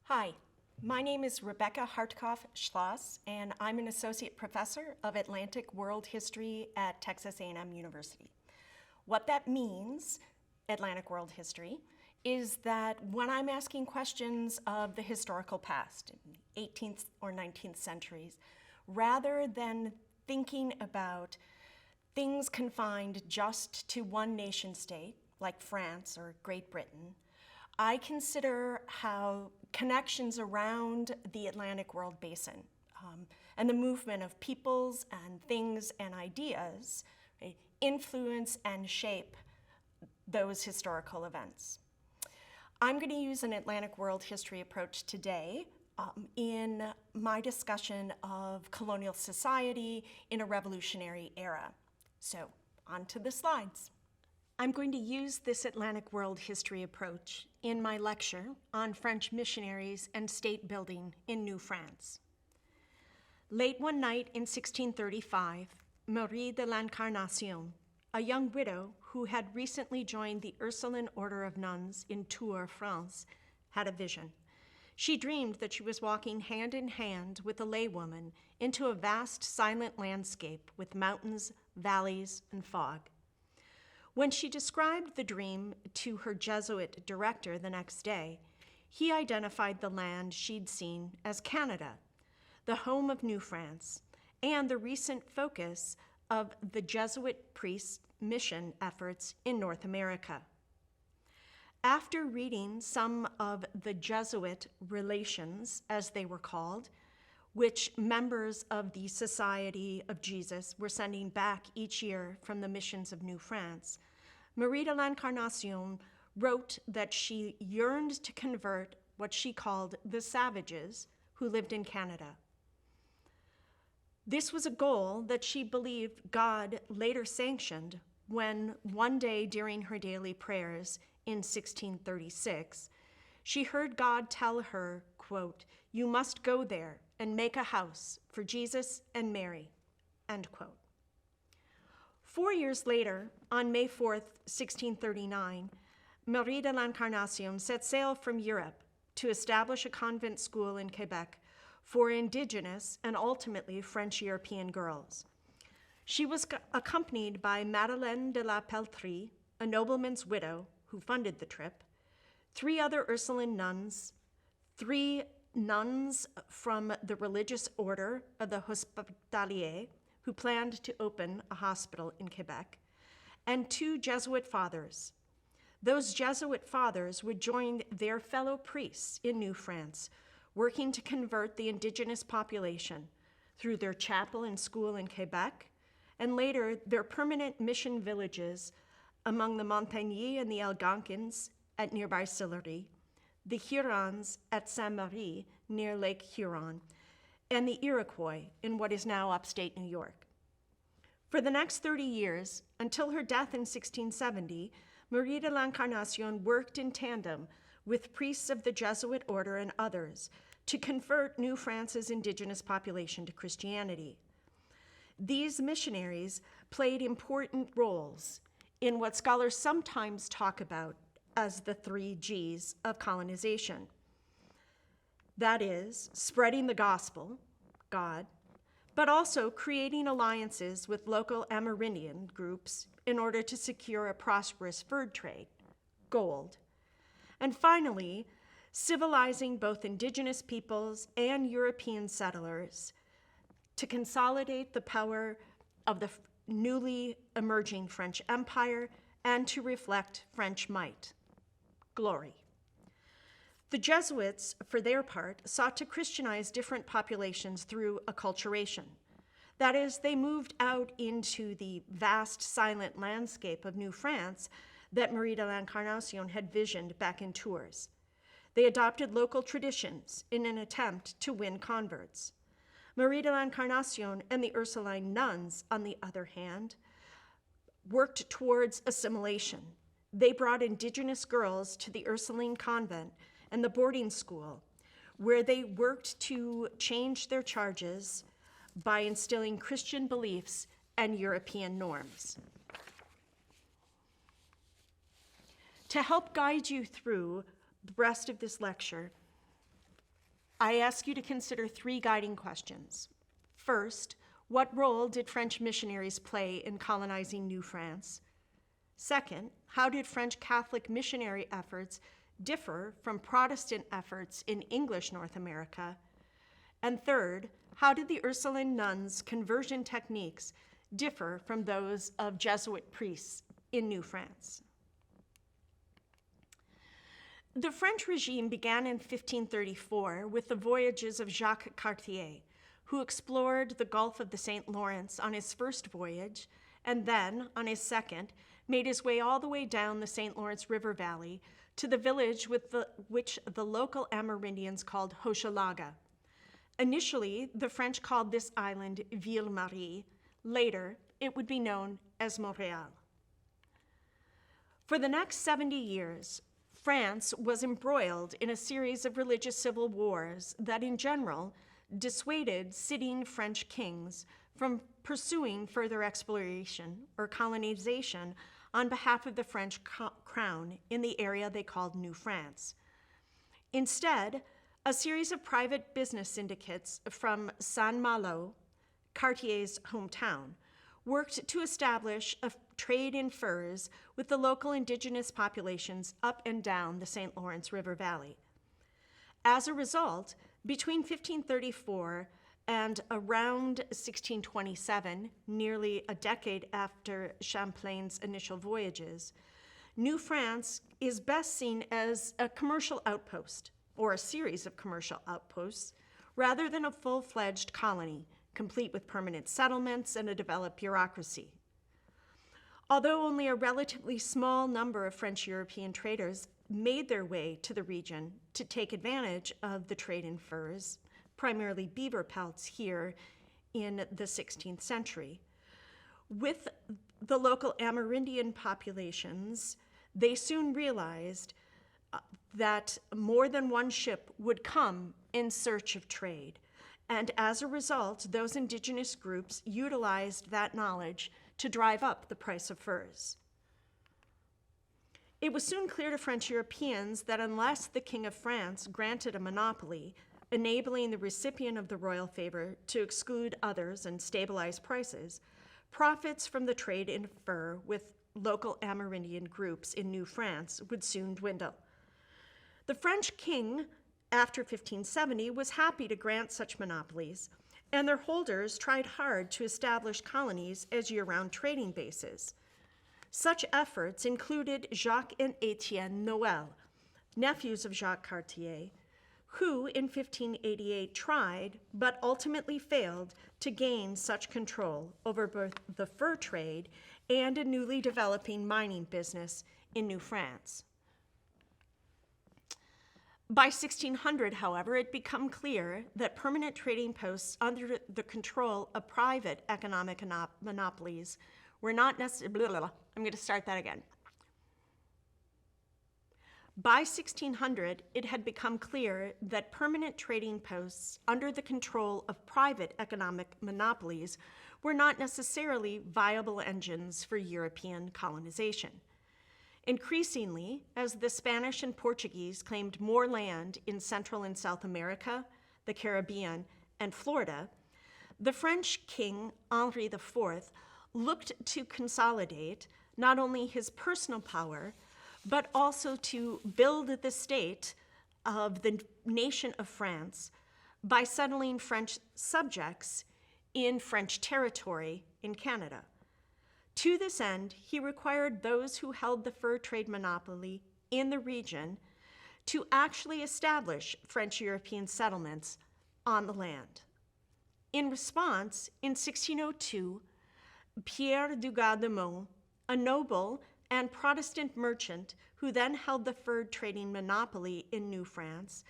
Hi, my name is Rebecca Hartkoff-Schloss, and I'm an associate professor of Atlantic World History at Texas A&M University. What that means, Atlantic World History, is that when I'm asking questions of the historical past, 18th or 19th centuries, rather than thinking about things confined just to one nation state, like France or Great Britain, I consider how connections around the Atlantic world basin and the movement of peoples and things and ideas influence and shape those historical events. I'm going to use an Atlantic world history approach today in my discussion of colonial society in a revolutionary era. So, on to the slides. I'm going to use this Atlantic world history approach in my lecture on French missionaries and state building in New France. Late one night in 1635, Marie de l'Incarnation, a young widow who had recently joined the Ursuline Order of Nuns in Tours, France, had a vision. She dreamed that she was walking hand in hand with a laywoman into a vast silent landscape with mountains, valleys, and fog. When she described the dream to her Jesuit director the next day, he identified the land she'd seen as Canada, the home of New France, and the recent focus of the Jesuit priests' mission efforts in North America. After reading some of the Jesuit relations, as they were called, which members of the Society of Jesus were sending back each year from the missions of New France, Marie de l'Incarnation wrote that she yearned to convert what she called the savages who lived in Canada. This was a goal that she believed God later sanctioned when one day during her daily prayers in 1636, she heard God tell her, quote, "You must go there and make a house for Jesus and Mary," end quote. 4 years later, on May 4th, 1639, Marie de l'Incarnation set sail from Europe to establish a convent school in Quebec for Indigenous and ultimately French European girls. She was accompanied by Madeleine de la Peltrie, a nobleman's widow who funded the trip, 3 other Ursuline nuns, 3 nuns from the religious order of the Hospitaliers, who planned to open a hospital in Quebec, and 2 Jesuit fathers. Those Jesuit fathers would join their fellow priests in New France, working to convert the Indigenous population through their chapel and school in Quebec, and later their permanent mission villages among the Montagnais and the Algonquins at nearby Sillery, the Hurons at Sainte-Marie near Lake Huron, and the Iroquois in what is now upstate New York. For the next 30 years, until her death in 1670, Marie de l'Incarnation worked in tandem with priests of the Jesuit order and others to convert New France's indigenous population to Christianity. These missionaries played important roles in what scholars sometimes talk about as the 3 G's of colonization. That is, spreading the gospel, God, but also creating alliances with local Amerindian groups in order to secure a prosperous fur trade, gold, and finally, civilizing both indigenous peoples and European settlers to consolidate the power of the newly emerging French Empire and to reflect French might, glory. The Jesuits, for their part, sought to Christianize different populations through acculturation. That is, they moved out into the vast silent landscape of New France that Marie de l'Incarnation had visioned back in Tours. They adopted local traditions in an attempt to win converts. Marie de l'Incarnation and the Ursuline nuns, on the other hand, worked towards assimilation. They brought indigenous girls to the Ursuline convent and the boarding school, where they worked to change their charges by instilling Christian beliefs and European norms. To help guide you through the rest of this lecture, I ask you to consider 3 guiding questions. First, what role did French missionaries play in colonizing New France? Second, how did French Catholic missionary efforts differ from Protestant efforts in English North America? And third, how did the Ursuline nuns' conversion techniques differ from those of Jesuit priests in New France? The French regime began in 1534 with the voyages of Jacques Cartier, who explored the Gulf of the St. Lawrence on his first voyage, and then, on his second, made his way all the way down the St. Lawrence River Valley to the village which the local Amerindians called Hochelaga. Initially, the French called this island Ville Marie. Later, it would be known as Montreal. For the next 70 years, France was embroiled in a series of religious civil wars that, in general, dissuaded sitting French kings from pursuing further exploration or colonization on behalf of the French crown in the area they called New France. Instead, a series of private business syndicates from Saint-Malo, Cartier's hometown, worked to establish a trade in furs with the local indigenous populations up and down the St. Lawrence River Valley. As a result, between 1534 and around 1627, nearly a decade after Champlain's initial voyages, New France is best seen as a commercial outpost, or a series of commercial outposts, rather than a full-fledged colony, complete with permanent settlements and a developed bureaucracy. Although only a relatively small number of French European traders made their way to the region to take advantage of the trade in furs, primarily beaver pelts here in the 16th century, with the local Amerindian populations, they soon realized that more than one ship would come in search of trade. And as a result, those indigenous groups utilized that knowledge to drive up the price of furs. It was soon clear to French Europeans that unless the King of France granted a monopoly, enabling the recipient of the royal favor to exclude others and stabilize prices, profits from the trade in fur with local Amerindian groups in New France would soon dwindle. The French king, after 1570, was happy to grant such monopolies, and their holders tried hard to establish colonies as year-round trading bases. Such efforts included Jacques and Étienne Noël, nephews of Jacques Cartier, who in 1588 tried, but ultimately failed, to gain such control over both the fur trade and a newly developing mining business in New France. By 1600, however, it became clear that permanent trading posts under the control of private economic monopolies were not necessarily, I'm going to start that again. By 1600, it had become clear that permanent trading posts under the control of private economic monopolies were not necessarily viable engines for European colonization. Increasingly, as the Spanish and Portuguese claimed more land in Central and South America, the Caribbean, and Florida, the French king, Henri IV, looked to consolidate not only his personal power, but also to build the state of the nation of France by settling French subjects in French territory in Canada. To this end, he required those who held the fur trade monopoly in the region to actually establish French European settlements on the land. In response, in 1602, Pierre du Gardemont, a noble and Protestant merchant who then held the fur trading monopoly in New France,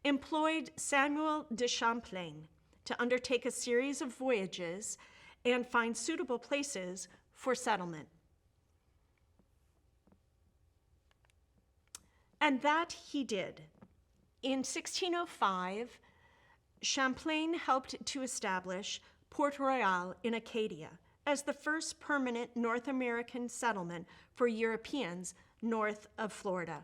employed Samuel de Champlain to undertake a series of voyages and find suitable places for settlement. And that he did. In 1605, Champlain helped to establish Port Royal in Acadia as the first permanent North American settlement for Europeans north of Florida.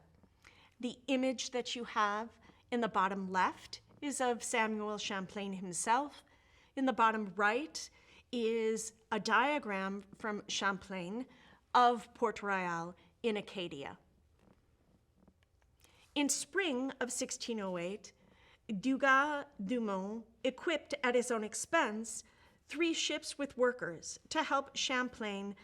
The image that you have in the bottom left is of Samuel Champlain himself. In the bottom right is a diagram from Champlain of Port Royal in Acadia. In spring of 1608, Dugas-Dumont equipped at his own expense 3 ships with workers to help Champlain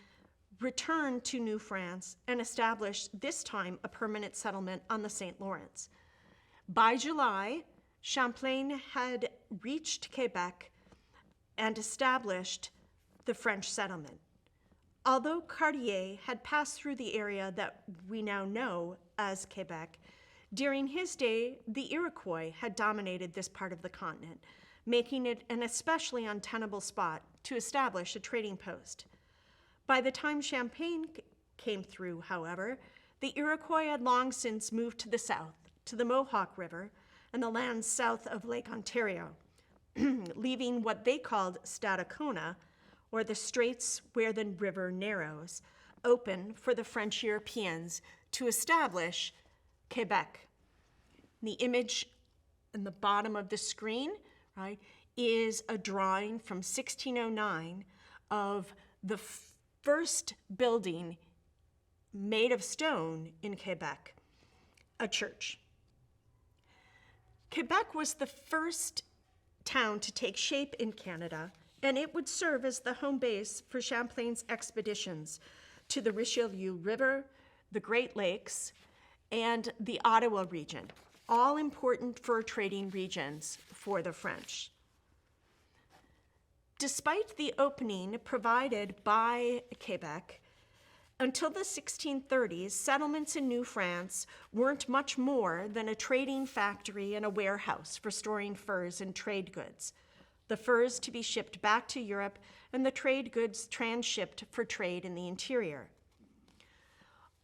return to New France and establish, this time, a permanent settlement on the St. Lawrence. By July, Champlain had reached Quebec and established the French settlement. Although Cartier had passed through the area that we now know as Quebec, during his day, the Iroquois had dominated this part of the continent, making it an especially untenable spot to establish a trading post. By the time Champlain came through, however, the Iroquois had long since moved to the south, to the Mohawk River and the lands south of Lake Ontario, leaving what they called Stadacona, or the straits where the river narrows, open for the French Europeans to establish Quebec. The image in the bottom of the screen, right, is a drawing from 1609 of the first building made of stone in Quebec, a church. Quebec was the first town to take shape in Canada, and it would serve as the home base for Champlain's expeditions to the Richelieu River, the Great Lakes, and the Ottawa region, all important fur trading regions for the French. Despite the opening provided by Quebec, until the 1630s, settlements in New France weren't much more than a trading factory and a warehouse for storing furs and trade goods, the furs to be shipped back to Europe and the trade goods transshipped for trade in the interior.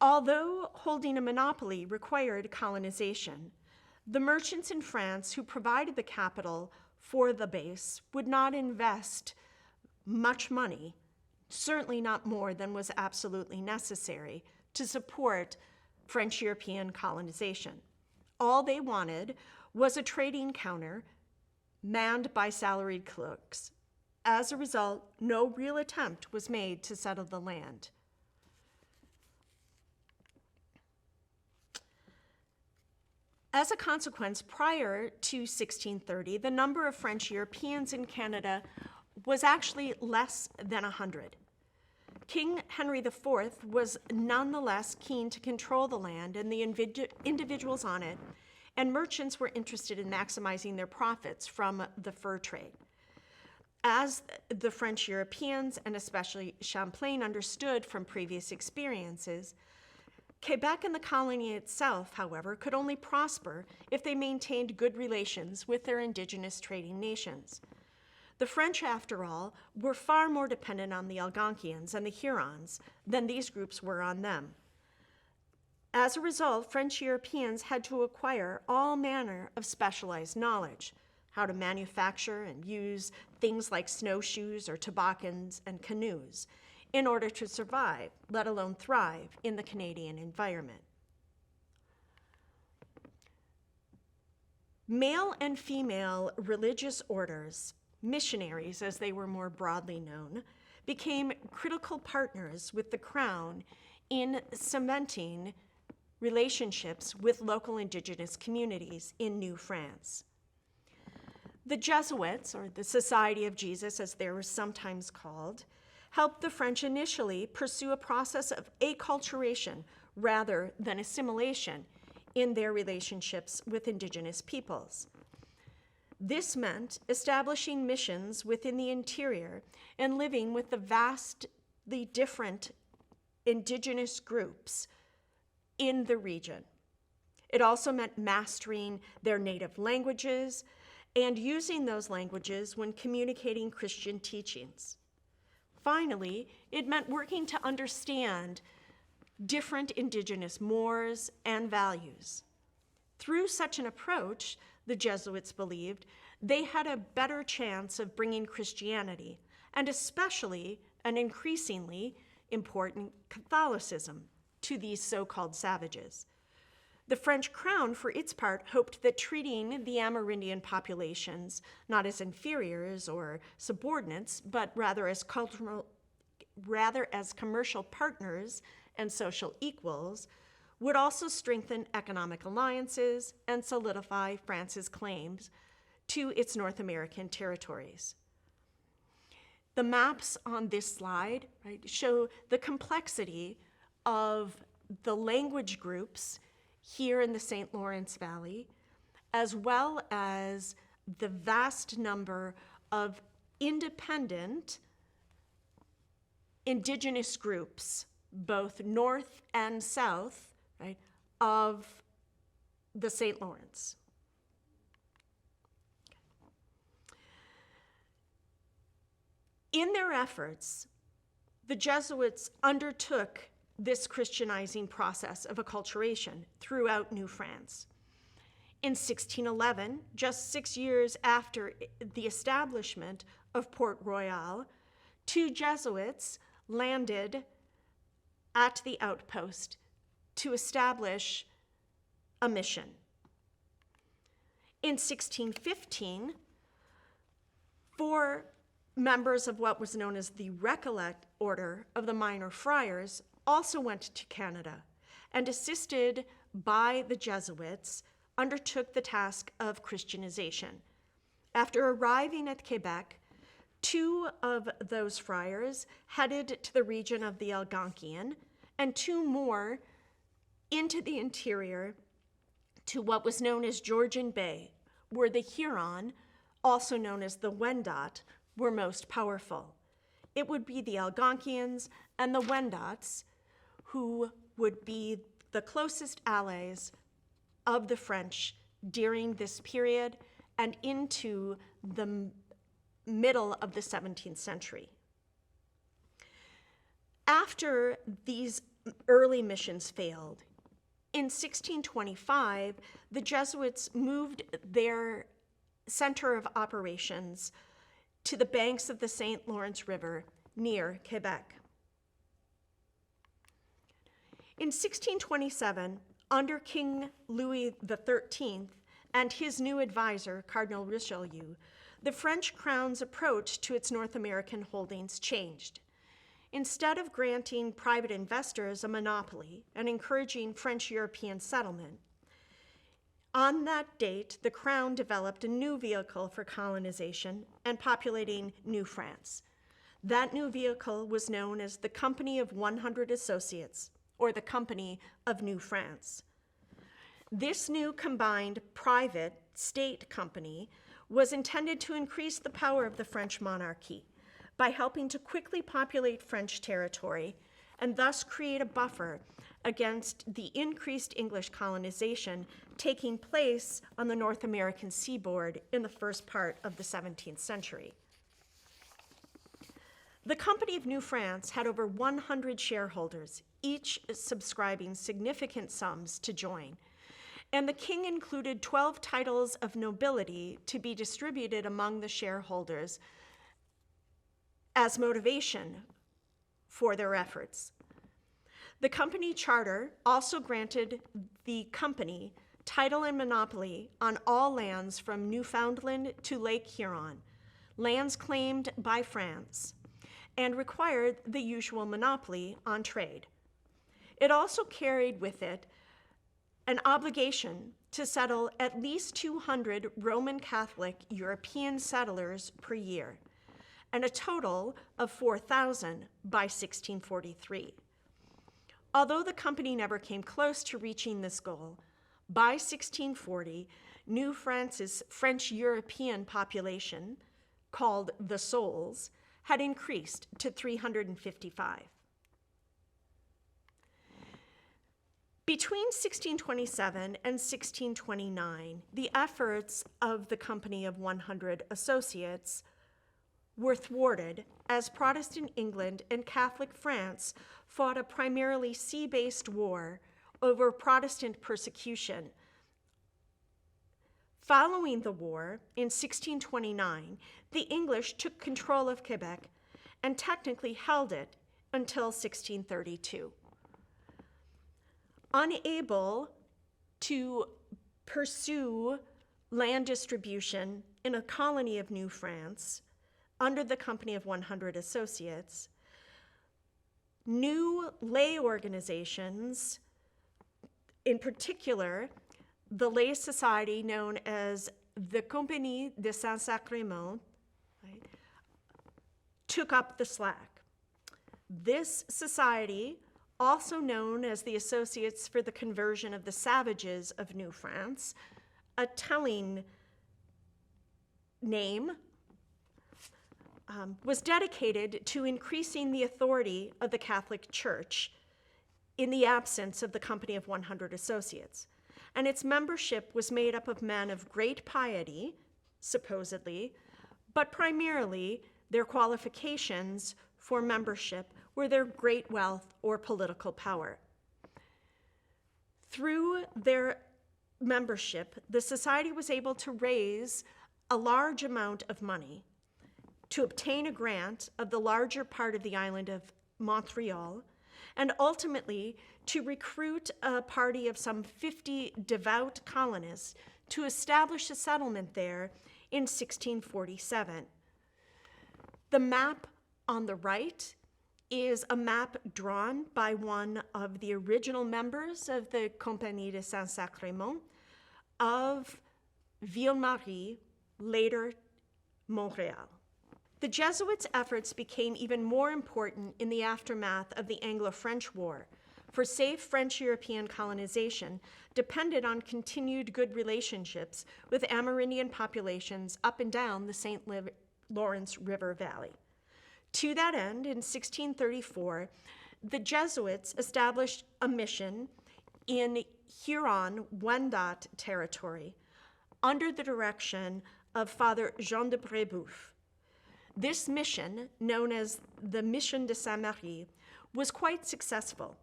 Although holding a monopoly required colonization, the merchants in France who provided the capital for the base would not invest much money, certainly not more than was absolutely necessary, to support French European colonization. All they wanted was a trading counter manned by salaried clerks. As a result, no real attempt was made to settle the land. As a consequence, prior to 1630, the number of French Europeans in Canada was actually less than 100. King Henry IV was nonetheless keen to control the land and the individuals on it, and merchants were interested in maximizing their profits from the fur trade. As the French Europeans, and especially Champlain, understood from previous experiences, Quebec and the colony itself, however, could only prosper if they maintained good relations with their indigenous trading nations. The French, after all, were far more dependent on the Algonquians and the Hurons than these groups were on them. As a result, French Europeans had to acquire all manner of specialized knowledge, how to manufacture and use things like snowshoes or toboggans and canoes, in order to survive, let alone thrive, in the Canadian environment. Male and female religious orders, missionaries as they were more broadly known, became critical partners with the Crown in cementing relationships with local indigenous communities in New France. The Jesuits, or the Society of Jesus as they were sometimes called, helped the French initially pursue a process of acculturation rather than assimilation in their relationships with indigenous peoples. This meant establishing missions within the interior and living with the vastly different indigenous groups in the region. It also meant mastering their native languages and using those languages when communicating Christian teachings. Finally, it meant working to understand different indigenous mores and values. Through such an approach, the Jesuits believed, they had a better chance of bringing Christianity, and especially an increasingly important Catholicism, to these so-called savages. The French crown, for its part, hoped that treating the Amerindian populations not as inferiors or subordinates, but rather as commercial partners and social equals, would also strengthen economic alliances and solidify France's claims to its North American territories. The maps on this slide, right, show the complexity of the language groups here in the St. Lawrence Valley, as well as the vast number of independent indigenous groups, both north and south, right, of the St. Lawrence. In their efforts, the Jesuits undertook this Christianizing process of acculturation throughout New France. In 1611, just 6 years after the establishment of Port Royal, 2 Jesuits landed at the outpost to establish a mission. In 1615, 4 members of what was known as the Recollect Order of the Minor Friars also went to Canada and, assisted by the Jesuits, undertook the task of Christianization. After arriving at Quebec, 2 of those friars headed to the region of the Algonquian, and 2 more into the interior to what was known as Georgian Bay, where the Huron, also known as the Wendat, were most powerful. It would be the Algonquians and the Wendats who would be the closest allies of the French during this period and into the middle of the 17th century. After these early missions failed, in 1625, the Jesuits moved their center of operations to the banks of the St. Lawrence River near Quebec. In 1627, under King Louis XIII and his new advisor, Cardinal Richelieu, the French crown's approach to its North American holdings changed. Instead of granting private investors a monopoly and encouraging French-European settlement, on that date, the Crown developed a new vehicle for colonization and populating New France. That new vehicle was known as the Company of 100 Associates, or the Company of New France. This new combined private state company was intended to increase the power of the French monarchy by helping to quickly populate French territory and thus create a buffer against the increased English colonization taking place on the North American seaboard in the first part of the 17th century. The Company of New France had over 100 shareholders, each subscribing significant sums to join, and the king included 12 titles of nobility to be distributed among the shareholders as motivation for their efforts. The company charter also granted the company title and monopoly on all lands from Newfoundland to Lake Huron, lands claimed by France, and required the usual monopoly on trade. It also carried with it an obligation to settle at least 200 Roman Catholic European settlers per year, and a total of 4,000 by 1643. Although the company never came close to reaching this goal, by 1640, New France's French-European population, called the Souls, had increased to 355. Between 1627 and 1629, the efforts of the Company of 100 Associates were thwarted as Protestant England and Catholic France fought a primarily sea-based war over Protestant persecution. Following the war, in 1629, the English took control of Quebec and technically held it until 1632. Unable to pursue land distribution in a colony of New France under the Company of 100 Associates. New lay organizations, in particular, the lay society known as the Compagnie de Saint-Sacrement, right, took up the slack. This society, also known as the Associates for the Conversion of the Savages of New France, a telling name, was dedicated to increasing the authority of the Catholic Church in the absence of the Company of 100 Associates. And its membership was made up of men of great piety, supposedly, but primarily their qualifications for membership were their great wealth or political power. Through their membership, the society was able to raise a large amount of money to obtain a grant of the larger part of the island of Montreal, and ultimately to recruit a party of some 50 devout colonists to establish a settlement there in 1647. The map on the right is a map drawn by one of the original members of the Compagnie de Saint-Sacrement of Ville-Marie, later Montreal. The Jesuits' efforts became even more important in the aftermath of the Anglo-French War, for safe French-European colonization depended on continued good relationships with Amerindian populations up and down the St. Lawrence River Valley. To that end, in 1634, the Jesuits established a mission in Huron-Wendat territory under the direction of Father Jean de Brébeuf. This mission, known as the Mission de Saint-Marie, was quite successful.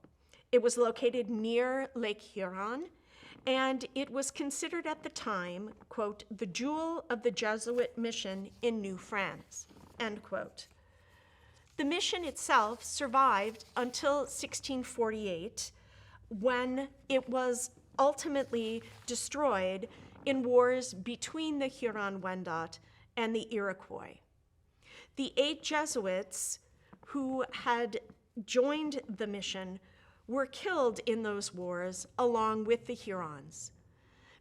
It was located near Lake Huron, and it was considered at the time, quote, the jewel of the Jesuit mission in New France, end quote. The mission itself survived until 1648, when it was ultimately destroyed in wars between the Huron-Wendat and the Iroquois. The 8 Jesuits who had joined the mission were killed in those wars along with the Hurons.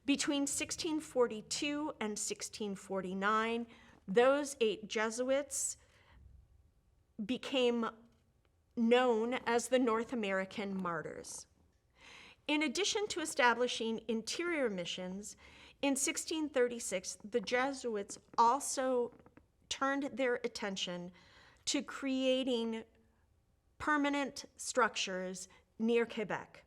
Between 1642 and 1649, those 8 Jesuits became known as the North American Martyrs. In addition to establishing interior missions, in 1636, the Jesuits also turned their attention to creating permanent structures near Quebec.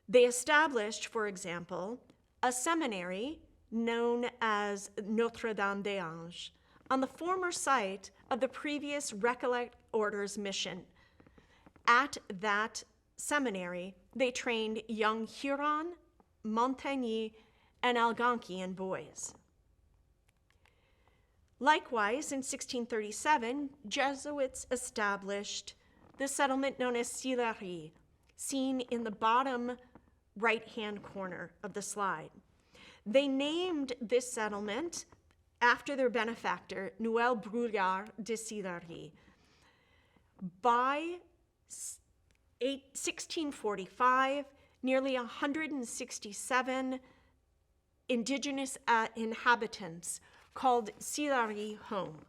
They established, for example, a seminary known as Notre-Dame-des-Anges on the former site of the previous Recollect Order's mission. At that seminary, they trained young Huron, Montagny, and Algonquian boys. Likewise, in 1637, Jesuits established the settlement known as Sillery, seen in the bottom right-hand corner of the slide. They named this settlement after their benefactor, Noël Brouillard de Sillery. By 1645, nearly 167 indigenous inhabitants called Sillery home.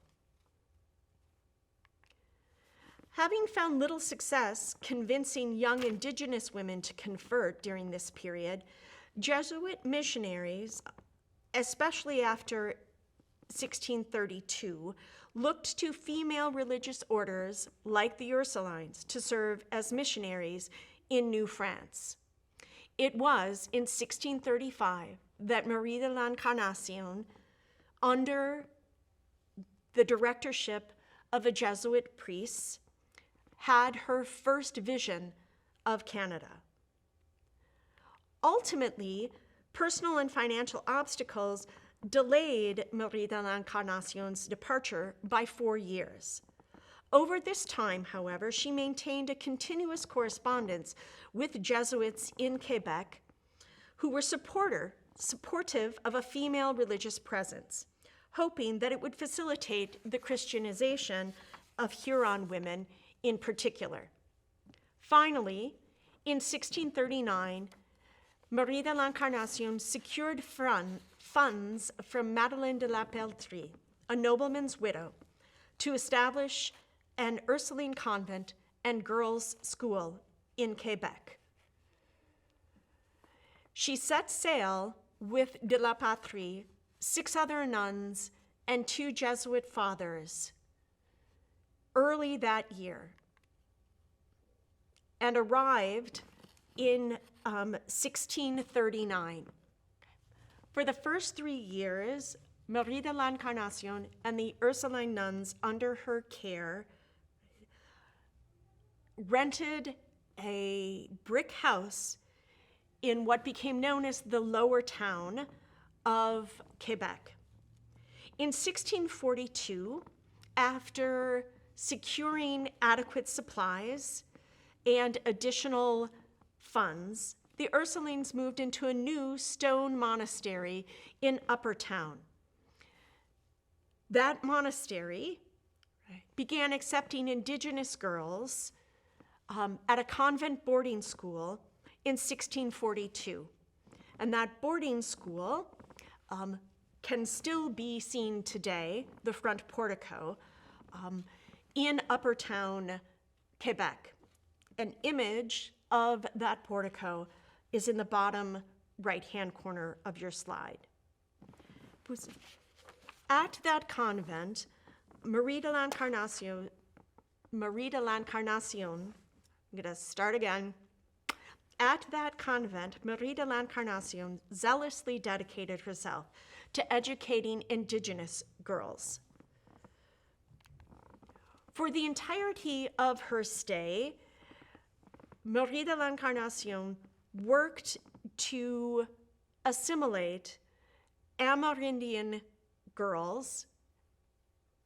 Having found little success convincing young indigenous women to convert during this period, Jesuit missionaries, especially after 1632, looked to female religious orders like the Ursulines to serve as missionaries in New France. It was in 1635 that Marie de l'Incarnation, under the directorship of a Jesuit priest, had her first vision of Canada. Ultimately, personal and financial obstacles delayed Marie de l'Incarnation's departure by 4 years. Over this time, however, she maintained a continuous correspondence with Jesuits in Quebec, who were supportive of a female religious presence, hoping that it would facilitate the Christianization of Huron women in particular. Finally, in 1639, Marie de l'Incarnation secured funds from Madeleine de la Peltrie, a nobleman's widow, to establish an Ursuline convent and girls' school in Quebec. She set sail with de la Patrie, 6 other nuns, and 2 Jesuit fathers early that year, and arrived in 1639. For the first 3 years, Marie de l'Incarnation and the Ursuline nuns under her care rented a brick house in what became known as the Lower Town of Quebec. In 1642, after securing adequate supplies and additional funds, the Ursulines moved into a new stone monastery in Upper Town. That monastery began accepting Indigenous girls at a convent boarding school in 1642. And that boarding school can still be seen today, the front portico, in Upper Town, Quebec. An image of that portico is in the bottom right-hand corner of your slide. At that convent, Marie de l'Incarnation, I'm gonna start again. At that convent, Marie de l'Incarnation zealously dedicated herself to educating Indigenous girls. For the entirety of her stay, Marie de l'Incarnation worked to assimilate Amerindian girls,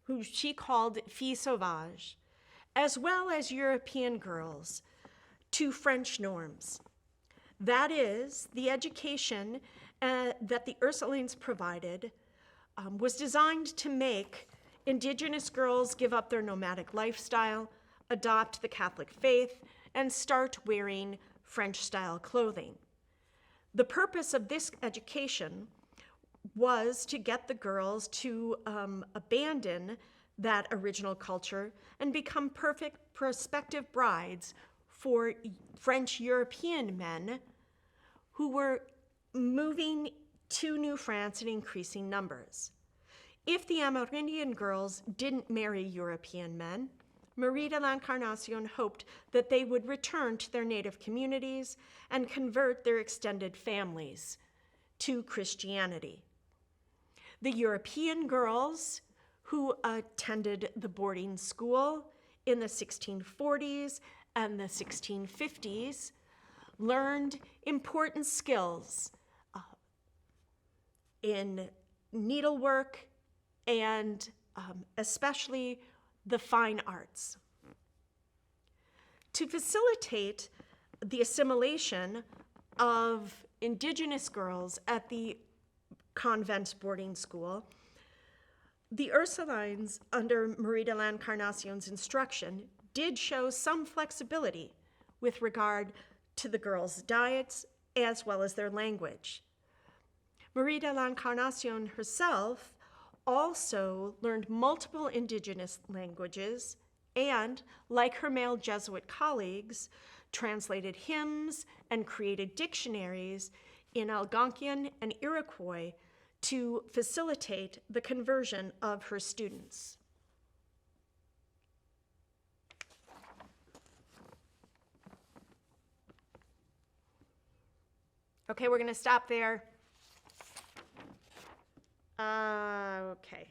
who she called filles sauvages, as well as European girls, to French norms. That is, the education that the Ursulines provided was designed to make Indigenous girls give up their nomadic lifestyle, adopt the Catholic faith, and start wearing French-style clothing. The purpose of this education was to get the girls to abandon that original culture and become perfect prospective brides for French European men who were moving to New France in increasing numbers. If the Amerindian girls didn't marry European men, Marie de l'Incarnation hoped that they would return to their native communities and convert their extended families to Christianity. The European girls who attended the boarding school in the 1640s and the 1650s learned important skills in needlework and especially the fine arts. To facilitate the assimilation of Indigenous girls at the convent boarding school, the Ursulines, under Marie de l'Incarnation's instruction, did show some flexibility with regard to the girls' diets as well as their language. Marie de l'Incarnation herself also learned multiple Indigenous languages and, like her male Jesuit colleagues, translated hymns and created dictionaries in Algonquian and Iroquois to facilitate the conversion of her students. Okay, we're going to stop there. Okay.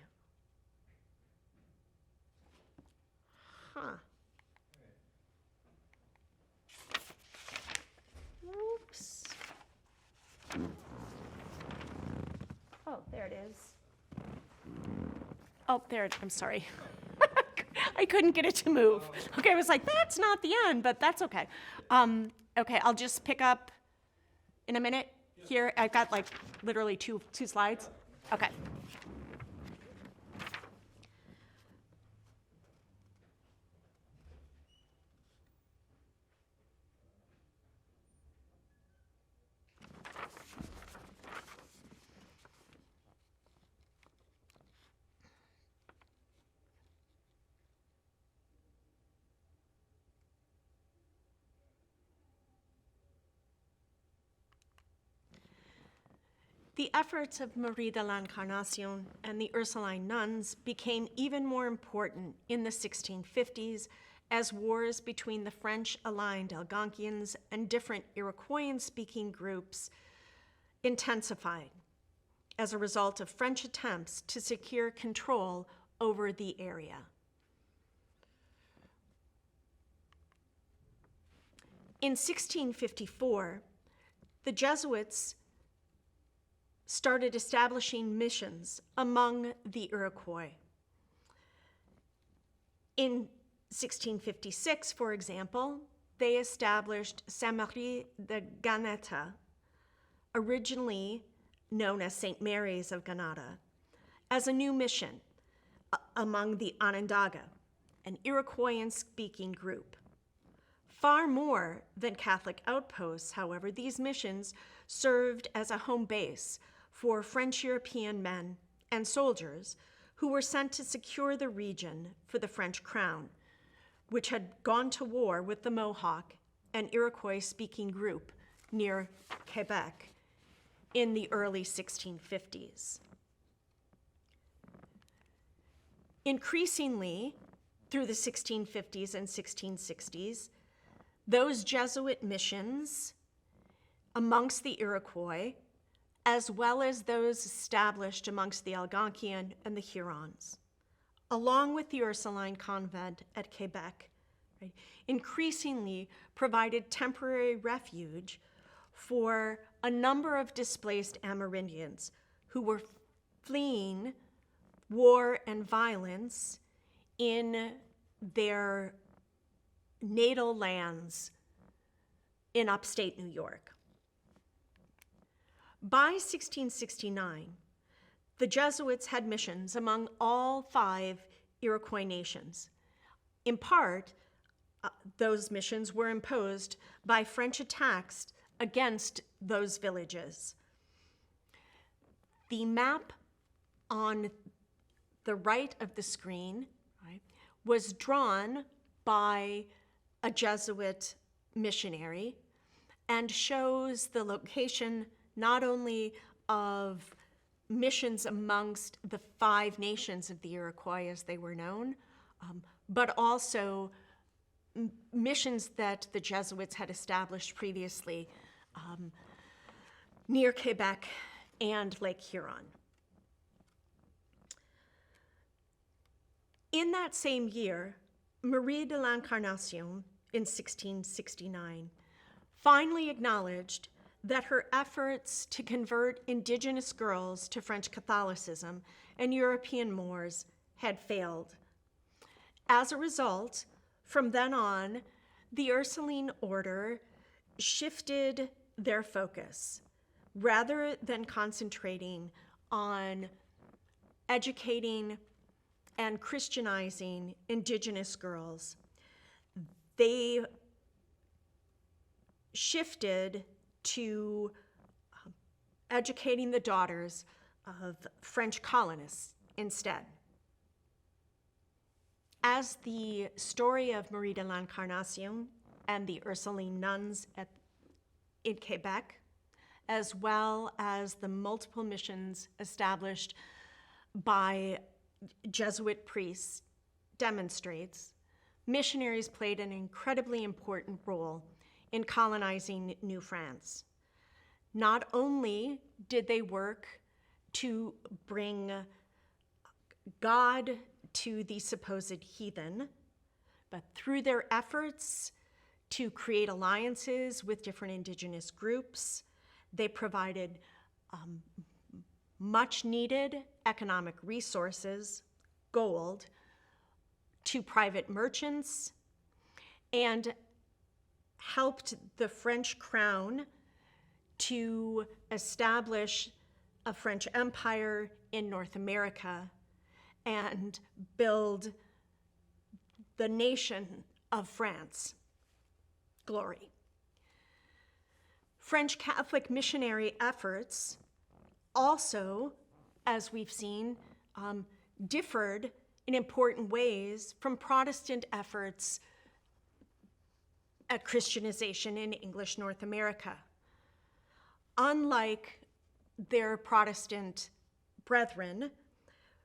Huh. Oops. Oh, there it is. Oh, there it, I'm sorry. I couldn't get it to move. Okay, I was like, that's not the end, but that's okay. Okay, I'll just pick up in a minute. Here, I've got like literally two slides. Okay. The efforts of Marie de l'Incarnation and the Ursuline nuns became even more important in the 1650s as wars between the French-aligned Algonquians and different Iroquoian-speaking groups intensified as a result of French attempts to secure control over the area. In 1654, the Jesuits started establishing missions among the Iroquois. In 1656, for example, they established Sainte-Marie de Ganeta, originally known as St. Mary's of Ganata, as a new mission among the Onondaga, an Iroquoian-speaking group. Far more than Catholic outposts, however, these missions served as a home base for French European men and soldiers who were sent to secure the region for the French crown, which had gone to war with the Mohawk, an Iroquois-speaking group near Quebec in the early 1650s. Increasingly, through the 1650s and 1660s, those Jesuit missions amongst the Iroquois, as well as those established amongst the Algonquian and the Hurons, along with the Ursuline convent at Quebec, right, increasingly provided temporary refuge for a number of displaced Amerindians who were fleeing war and violence in their natal lands in upstate New York. By 1669, the Jesuits had missions among all 5 Iroquois nations. In part, those missions were imposed by French attacks against those villages. The map on the right of the screen, right, was drawn by a Jesuit missionary and shows the location not only of missions amongst the 5 nations of the Iroquois as they were known, but also missions that the Jesuits had established previously near Quebec and Lake Huron. In that same year, Marie de l'Incarnation, in 1669, finally acknowledged that her efforts to convert Indigenous girls to French Catholicism and European Moors had failed. As a result, from then on, the Ursuline order shifted their focus. Rather than concentrating on educating and Christianizing Indigenous girls, they shifted to educating the daughters of French colonists instead. As the story of Marie de l'Incarnation and the Ursuline nuns in Quebec, as well as the multiple missions established by Jesuit priests, demonstrates, missionaries played an incredibly important role in colonizing New France. Not only did they work to bring God to the supposed heathen, but through their efforts to create alliances with different Indigenous groups, they provided much needed economic resources, gold, to private merchants, and helped the French crown to establish a French empire in North America and build the nation of France. Glory. French Catholic missionary efforts also, as we've seen, differed in important ways from Protestant efforts at Christianization in English North America. Unlike their Protestant brethren,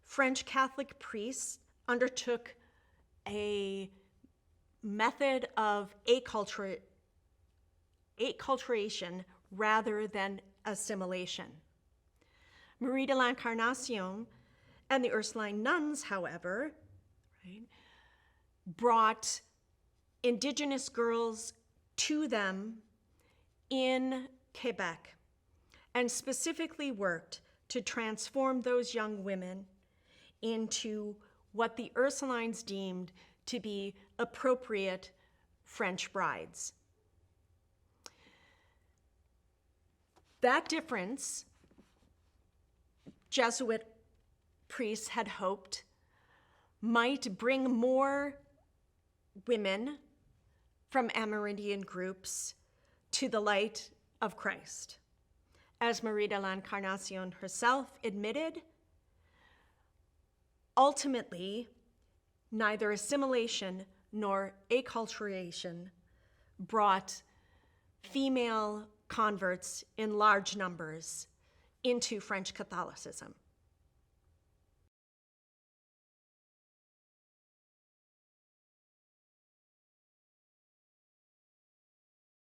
French Catholic priests undertook a method of acculturation rather than assimilation. Marie de l'Incarnation and the Ursuline nuns, however, brought Indigenous girls to them in Quebec and specifically worked to transform those young women into what the Ursulines deemed to be appropriate French brides. That difference, Jesuit priests had hoped, might bring more women from Amerindian groups to the light of Christ. As Marie de l'Incarnation herself admitted, ultimately, neither assimilation nor acculturation brought female converts in large numbers into French Catholicism.